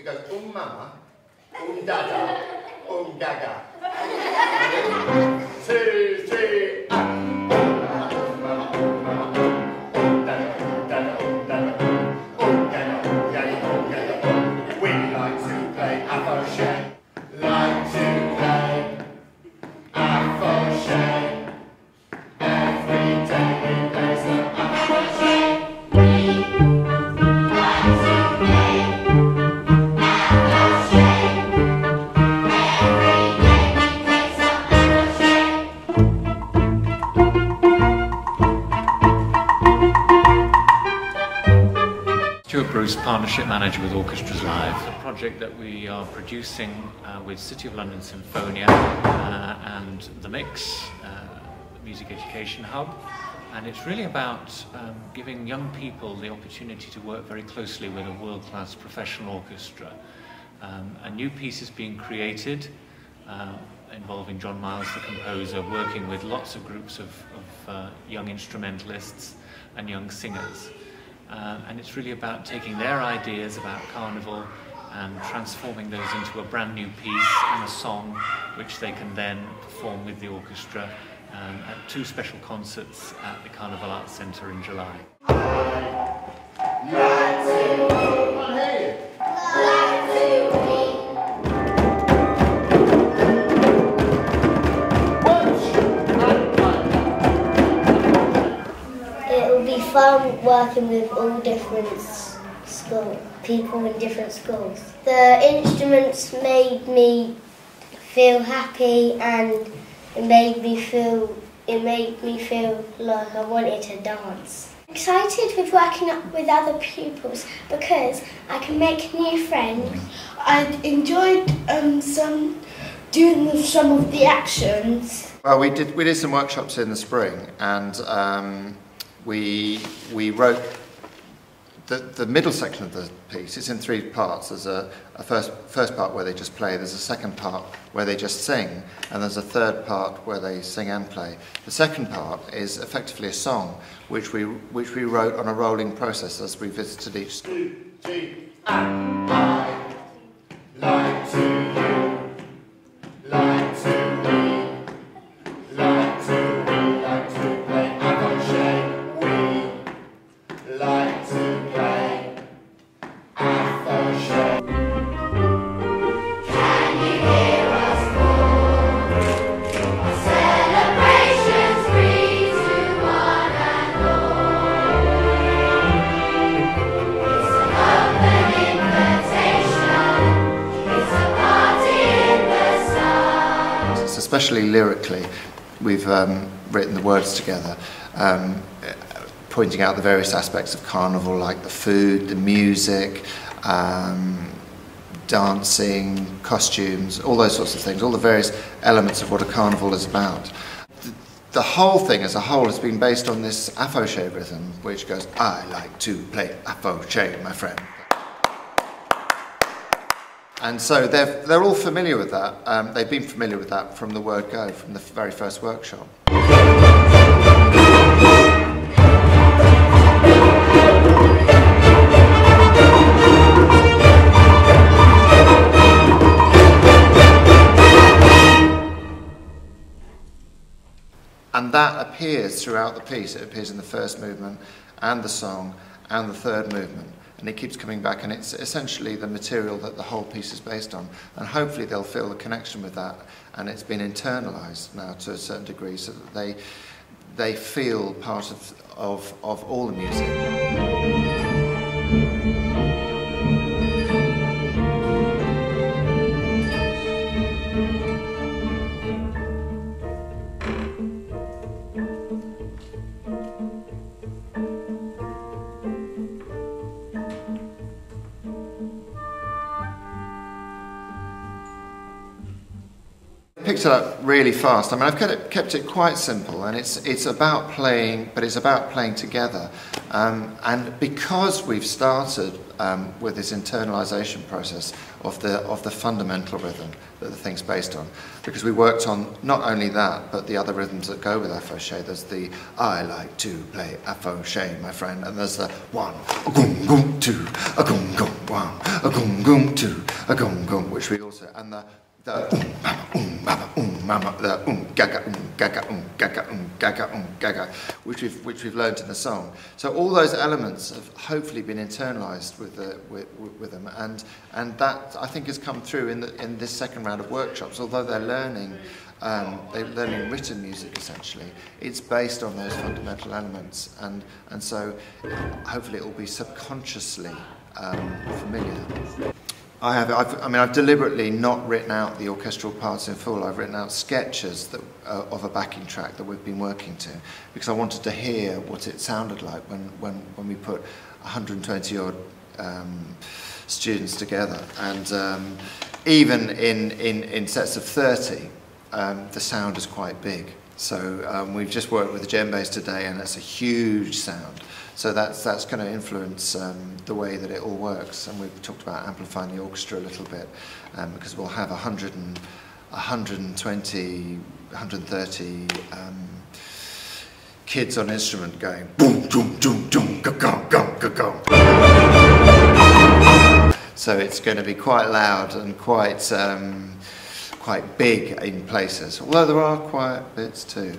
It goes mama, dada, gaga. 2, 3, We like to play approche, like to play approche. Every day we play some approche. Stuart Bruce, Partnership Manager with Orchestras Live, a project that we are producing with City of London Sinfonia and The Mix, Music Education Hub. And it's really about giving young people the opportunity to work very closely with a world-class professional orchestra. A new piece is being created involving John Miles, the composer, working with lots of groups of young instrumentalists and young singers. And it's really about taking their ideas about carnival and transforming those into a brand new piece and a song which they can then perform with the orchestra at 2 special concerts at the Carnival Arts Centre in July. Fun working with all different people in different schools. The instruments made me feel happy and it made me feel like I wanted to dance. Excited with working up with other pupils because I can make new friends. I enjoyed doing some of the actions. Well, we did some workshops in the spring, and we wrote the middle section of the piece. It's in 3 parts. There's a first part where they just play, there's a second part where they just sing, and there's a third part where they sing and play. The second part is effectively a song which we wrote on a rolling process as we visited each school. 2, 3, I like to you, like to we, like to we, like to play approche. Like to play approche. Can you hear us call? Celebrations free to one and all. It's an open invitation. It's a party in the sun. Especially lyrically, we've written the words together. Pointing out the various aspects of carnival, like the food, the music, dancing, costumes, all those sorts of things, all the various elements of what a carnival is about. The whole thing as a whole has been based on this approche rhythm, which goes, I like to play approche, my friend. And so they're all familiar with that. They've been familiar with that from the word go, from the very first workshop. And that appears throughout the piece. It appears in the first movement and the song and the third movement. And it keeps coming back, and it's essentially the material that the whole piece is based on. And hopefully they'll feel the connection with that, and it's been internalised now to a certain degree so that they feel part of all the music. Picked it up really fast. I mean, I've kept it quite simple, and it's about playing, but it's about playing together. And because we've started with this internalisation process of the fundamental rhythm that the thing's based on, because we worked on not only that but the other rhythms that go with afroche. There's the I like to play afroche, my friend, and there's the one, a gum gum two, a gum gum one, a gum gum two, a gum gum, which we also, and the mama, the gaga gaga gaga gaga gaga, which we've learned in the song. So all those elements have hopefully been internalised with them, and that I think has come through in this second round of workshops. Although they're learning written music essentially, it's based on those fundamental elements, and so hopefully it will be subconsciously familiar. I've deliberately not written out the orchestral parts in full. I've written out sketches of a backing track that we've been working to, because I wanted to hear what it sounded like when we put 120 odd students together. And even in sets of 30, the sound is quite big. So we've just worked with the djembes today, and it's a huge sound. So that's going to influence the way that it all works. And we've talked about amplifying the orchestra a little bit, because we'll have 120, 130 kids on instrument going boom, boom, boom, boom, ga ga ga ga ga. So it's going to be quite loud and quite big in places, although there are quiet bits too.